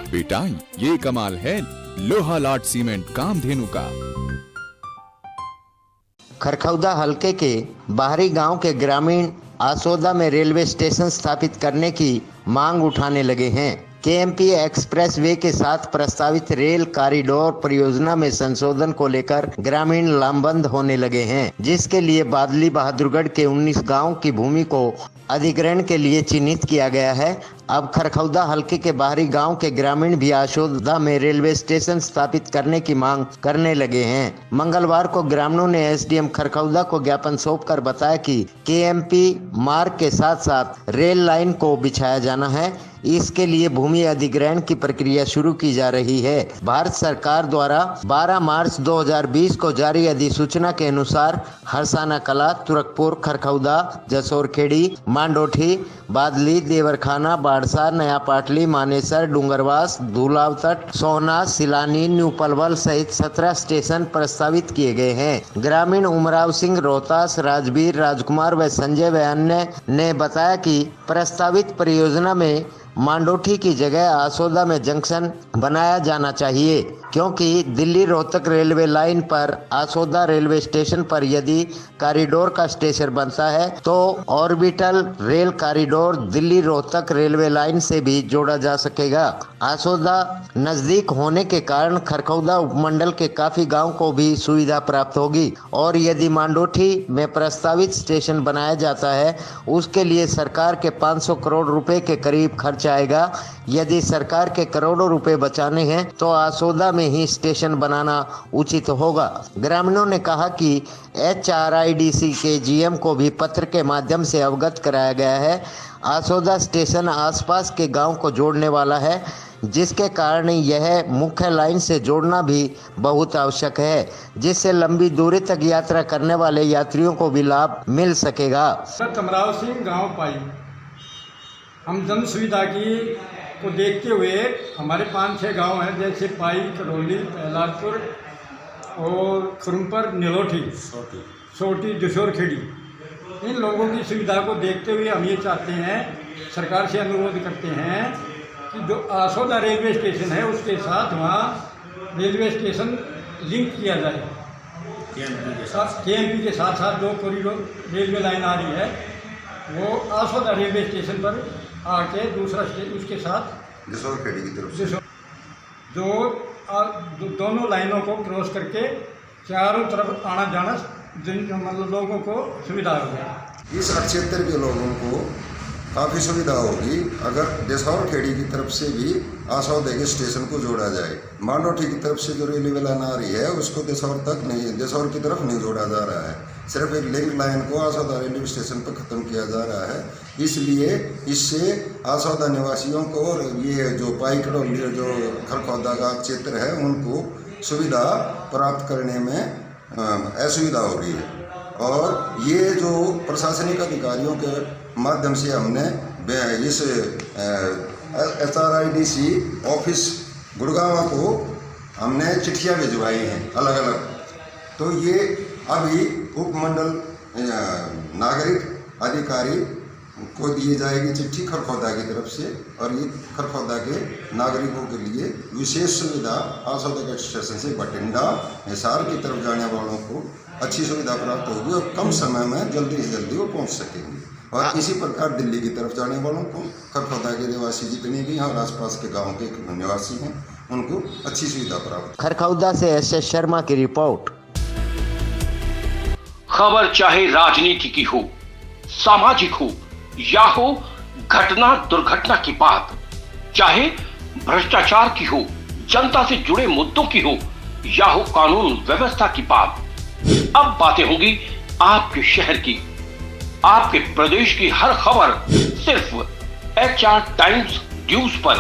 बेटा ये कमाल है लोहा लाट सीमेंट कामधेनु का। खरखौदा हलके के बाहरी गांव के ग्रामीण आसोदा में रेलवे स्टेशन स्थापित करने की मांग उठाने लगे हैं। केएमपी एक्सप्रेस वे के साथ प्रस्तावित रेल कॉरिडोर परियोजना में संशोधन को लेकर ग्रामीण लामबंद होने लगे हैं, जिसके लिए बादली बहादुरगढ़ के 19 गांव की भूमि को अधिग्रहण के लिए चिन्हित किया गया है। अब खरखौदा हलके के बाहरी गांव के ग्रामीण भी आसोदा में रेलवे स्टेशन स्थापित करने की मांग करने लगे हैं। मंगलवार को ग्रामीणों ने एसडीएम खरखौदा को ज्ञापन सौंपकर बताया कि केएमपी मार्ग के साथ साथ रेल लाइन को बिछाया जाना है। इसके लिए भूमि अधिग्रहण की प्रक्रिया शुरू की जा रही है। भारत सरकार द्वारा 12 मार्च 2020 को जारी अधिसूचना के अनुसार हरसाना कला, तुरकपुर, खरखौदा, जसोरखेड़ी, मांडोठी, बादली, देवरखाना, बाड़सा, नया पाटली, मानेसर, डूंगरवास, धूलावतट, सोहना, सिलानी, न्यू पलवल सहित 17 स्टेशन प्रस्तावित किए गए हैं। ग्रामीण उमराव सिंह, रोहतास, राजवीर, राजकुमार व संजय व अन्य ने बताया कि प्रस्तावित परियोजना में मांडोठी की जगह आसोदा में जंक्शन बनाया जाना चाहिए, क्योंकि दिल्ली रोहतक रेलवे लाइन पर आसोदा रेलवे स्टेशन पर यदि कॉरिडोर का स्टेशन बनता है तो orbital rail corridor Delhi Rohtak railway line से भी जोड़ा जा सकेगा। आसोदा नजदीक होने के कारण खरखौदा उपमंडल के काफी गांव को भी सुविधा प्राप्त होगी और यदि मांडोठी में प्रस्तावित स्टेशन बनाया जाता है उसके लिए सरकार के 500 करोड़ रुपए के करीब खर्च आएगा। यदि सरकार के करोड़ों रुपए बचाने हैं तो आसोदा में ही स्टेशन बनाना उचित होगा। ग्रामीणों ने कहा कि HRIDC के GM को भी पत्र के माध्यम से अवगत कराया गया है। आसोदा स्टेशन आसपास के गांव को जोड़ने वाला है, जिसके कारण यह मुख्य लाइन से जोड़ना भी बहुत आवश्यक है, जिससे लंबी दूरी तक यात्रा करने वाले यात्रियों को भी लाभ मिल सकेगा। अमराव सिंह गाँव पाई, हम जन सुविधा की को देखते हुए हमारे 5-6 गांव हैं, जैसे पाई, करौली, पहलादपुर और खुरमपर, नीलोठी, सोटी, जसोरखेड़ी। इन लोगों की सुविधा को देखते हुए हम ये चाहते हैं, सरकार से अनुरोध करते हैं कि जो आसोदा रेलवे स्टेशन है उसके साथ वहाँ रेलवे स्टेशन लिंक किया जाए। केएमपी के साथ साथ जो कॉरिडोर रेलवे लाइन आ रही है वो आसोदा रेलवे स्टेशन पर आके दूसरा स्टेशन उसके साथ जसोरखेड़ी की तरफ से जो दोनों लाइनों को क्रॉस करके चारों तरफ आना जाना मतलब लोगों को सुविधा होगी। इस क्षेत्र के लोगों को काफ़ी सुविधा होगी अगर जसोरखेड़ी की तरफ से भी आसोदा के स्टेशन को जोड़ा जाए। मांडोठी की तरफ से जो रेलवे लाइन आ रही है उसको जसोर की तरफ नहीं जोड़ा जा रहा है, सिर्फ एक लिंक लाइन को आसोदा रेलवे स्टेशन पर ख़त्म किया जा रहा है। इसलिए इससे आसोदा निवासियों को और ये जो पाईकड़ोली जो खरखौदा का क्षेत्र है उनको सुविधा प्राप्त करने में असुविधा हो रही है। और ये जो प्रशासनिक अधिकारियों के माध्यम से हमने इस HRIDC ऑफिस गुड़गांव को हमने चिट्ठियाँ भिजवाई हैं अलग अलग। तो ये अभी उपमंडल नागरिक अधिकारी को दिए जाएगी चिट्ठी खरखौदा की तरफ से, और ये खरखौदा के नागरिकों के लिए विशेष सुविधा आसोदा के स्टेशन से बठिंडा, हिसार की तरफ जाने वालों को अच्छी सुविधा प्राप्त होगी और कम समय में जल्दी से जल्दी वो पहुंच सकेंगे। और इसी प्रकार दिल्ली की तरफ जाने वालों को खरखौदा के निवासी जितने भी हैं और आसपास के गाँव के निवासी हैं उनको अच्छी सुविधा प्राप्त। खरखौदा से SS शर्मा की रिपोर्ट। खबर चाहे राजनीति की हो, सामाजिक हो या हो घटना दुर्घटना की बात, चाहे भ्रष्टाचार की हो, जनता से जुड़े मुद्दों की हो या हो कानून व्यवस्था की बात, अब बातें होंगी आपके शहर की, आपके प्रदेश की हर खबर सिर्फ HR टाइम्स न्यूज पर।